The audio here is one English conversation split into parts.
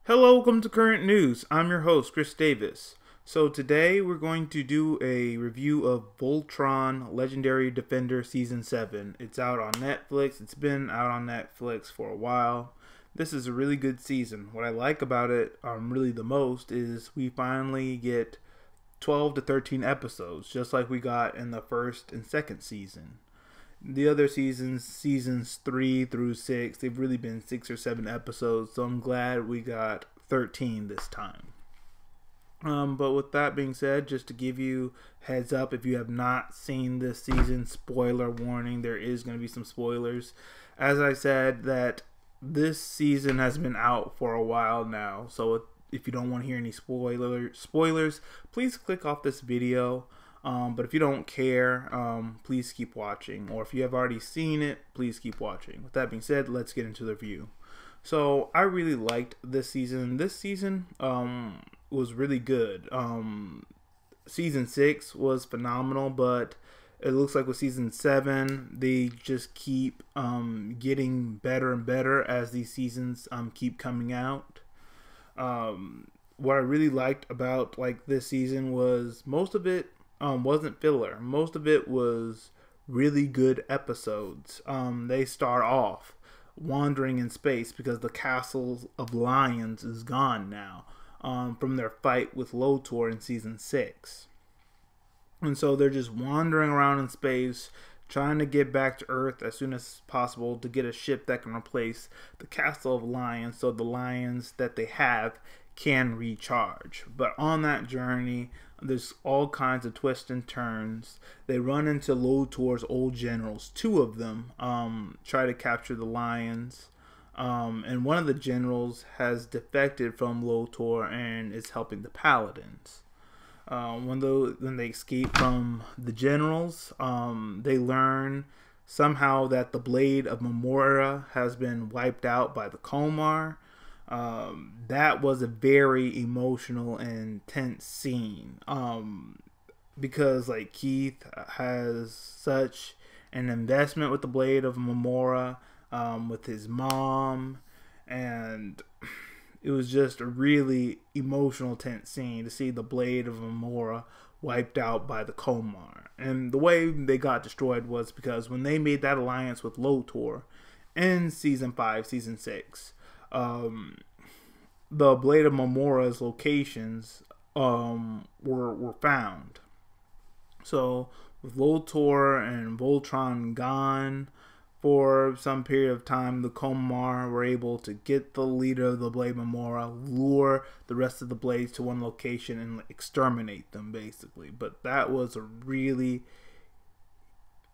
Hello, welcome to Current News. I'm your host, Chris Davis. So today we're going to do a review of Voltron Legendary Defender Season 7. It's out on Netflix. It's been out on Netflix for a while. This is a really good season. What I like about it really the most is we finally get 12 to 13 episodes, just like we got in the first and second season. The other seasons 3 through 6, they've really been 6 or 7 episodes, so I'm glad we got 13 this time. But with that being said, just to give you heads up, if you have not seen this season, spoiler warning, there is going to be some spoilers. As I said, that this season has been out for a while now, so if you don't want to hear any spoilers, please click off this video. But if you don't care, please keep watching. Or if you have already seen it, please keep watching. With that being said, let's get into the review. So I really liked this season. This season was really good. Season 6 was phenomenal, but it looks like with Season 7, they just keep getting better and better as these seasons keep coming out. What I really liked about this season was most of it wasn't filler. Most of it was really good episodes. They start off wandering in space because the Castle of Lions is gone now from their fight with Lotor in Season 6. And so they're just wandering around in space, trying to get back to Earth as soon as possible to get a ship that can replace the Castle of Lions so the lions that they have can recharge. But on that journey, there's all kinds of twists and turns. They run into Lotor's old generals. Two of them try to capture the lions. And one of the generals has defected from Lotor and is helping the paladins. When they escape from the generals, they learn somehow that the blade of Mamora has been wiped out by the Komar. That was a very emotional and tense scene because Keith has such an investment with the blade of Mamora, with his mom, and it was just a really emotional, tense scene to see the blade of Mamora wiped out by the Komar. And the way they got destroyed was because when they made that alliance with Lotor in Season 5, Season 6, the blade of Mamora's locations were found. So with Lotor and Voltron gone for some period of time, the Komar were able to get the leader of the blade Mamora, lure the rest of the blades to one location and exterminate them basically. But that was a really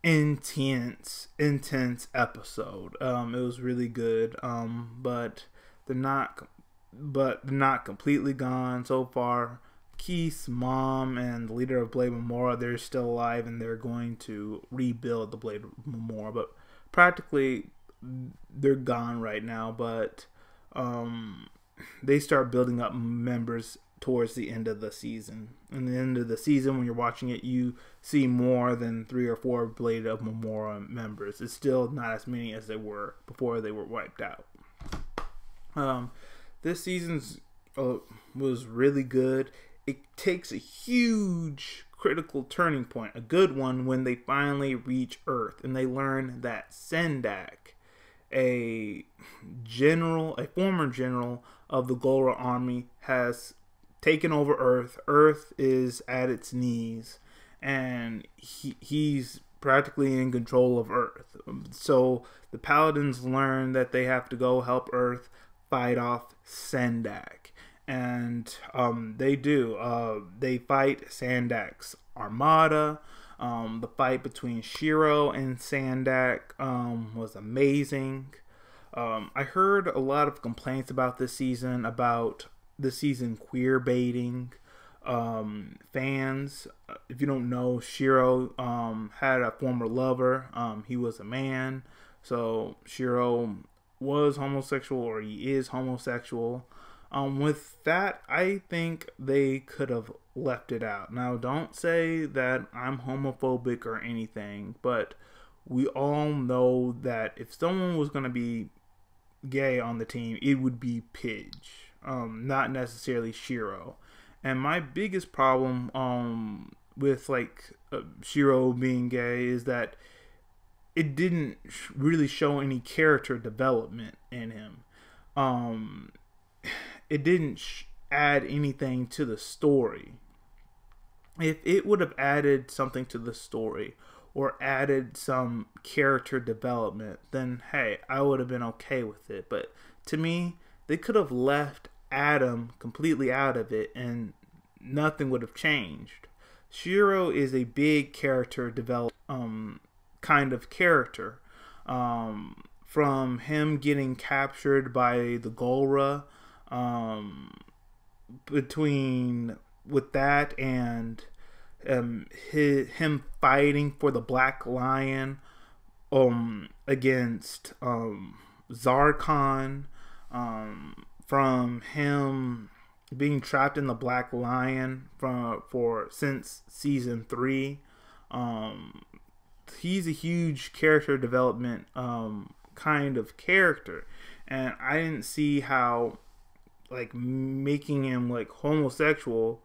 intense episode. It was really good, but they're not completely gone so far. Keith's mom and the leader of Blade Mamora, they're still alive and they're going to rebuild the Blade Mamora, but practically they're gone right now. But they start building up members towards the end of the season. In the end of the season, when you're watching it, you see more than 3 or 4 Blade of Mamora members. It's still not as many as they were before they were wiped out. This season's was really good. It takes a huge critical turning point, a good one, when they finally reach Earth and they learn that Sendak, a former general of the Gora army, has taken over Earth. Earth is at its knees, and he's practically in control of Earth. So the Paladins learn that they have to go help Earth fight off Sendak, and they do. They fight Sandak's armada. The fight between Shiro and Sendak was amazing. I heard a lot of complaints about this season, queer baiting fans. If you don't know, Shiro had a former lover. He was a man, so Shiro was homosexual, or he is homosexual. With that, I think they could have left it out. Now, don't say that I'm homophobic or anything, but we all know that if someone was going to be gay on the team, it would be Pidge. not necessarily Shiro. And my biggest problem with like Shiro being gay is that it didn't really show any character development in him. It didn't add anything to the story. If it would have added something to the story or added some character development, then hey, I would have been okay with it. But to me, they could have left Adam completely out of it and nothing would have changed. Shiro is a big character development kind of character. From him getting captured by the Golra, between with that and him fighting for the Black Lion against Zarkon, from him being trapped in the Black Lion since season 3. He's a huge character development kind of character, and I didn't see how like making him like homosexual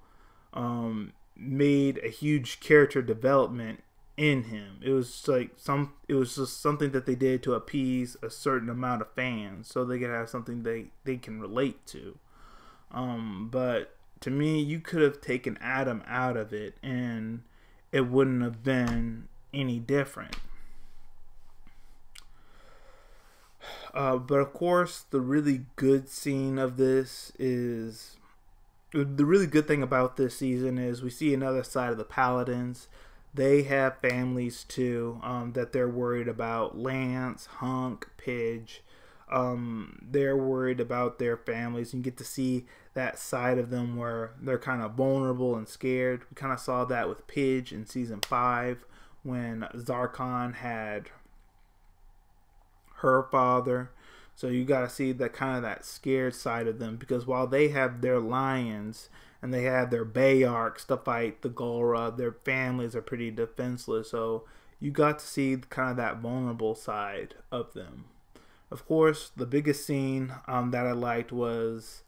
made a huge character development in him. It was just something that they did to appease a certain amount of fans so they could have something they can relate to. But to me, you could have taken Adam out of it and it wouldn't have been any different. But of course, the really good scene of this is the really good thing about this season is we see another side of the Paladins. They have families too that they're worried about. Lance, Hunk, Pidge. They're worried about their families. You get to see that side of them where they're kind of vulnerable and scared. We kind of saw that with Pidge in season 5 when Zarkon had her father. So you got to see that kind of that scared side of them, because while they have their lions and they have their Bayarks to fight the Golra, their families are pretty defenseless. So you got to see kind of that vulnerable side of them. Of course, the biggest scene that I liked was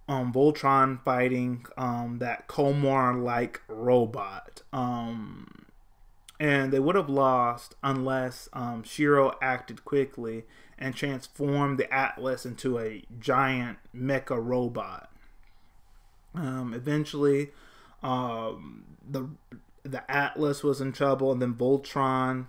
Voltron fighting that Komar-like robot. And they would have lost unless Shiro acted quickly and transformed the Atlas into a giant mecha robot. Eventually, the Atlas was in trouble, and then Voltron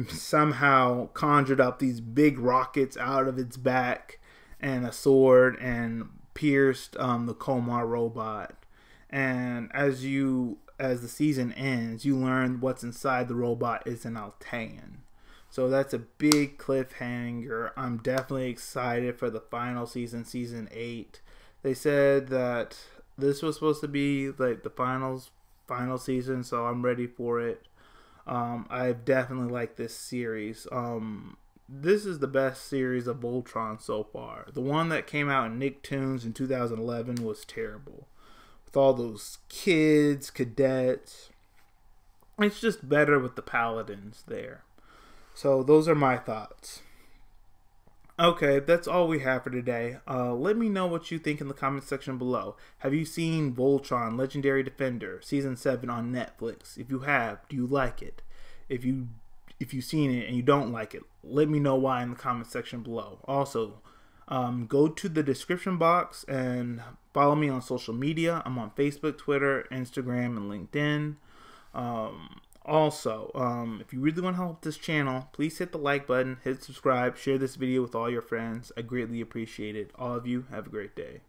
somehow conjured up these big rockets out of its back and a sword and pierced the Komar robot. And as the season ends, you learn what's inside the robot is an Altean. So that's a big cliffhanger. I'm definitely excited for the final season, season 8. They said that this was supposed to be like the final season, so I'm ready for it. I've definitely liked this series. This is the best series of Voltron so far. The one that came out in Nicktoons in 2011 was terrible. With all those kids, cadets. It's just better with the Paladins there. So those are my thoughts. Okay, that's all we have for today. Let me know what you think in the comment section below. Have you seen Voltron Legendary Defender Season 7 on Netflix? If you have, do you like it? If you've seen it and you don't like it, let me know why in the comment section below. Also, go to the description box and follow me on social media. I'm on Facebook, Twitter, Instagram, and LinkedIn. Also, if you really want to help this channel, please hit the like button, hit subscribe, share this video with all your friends. I greatly appreciate it. All of you, have a great day.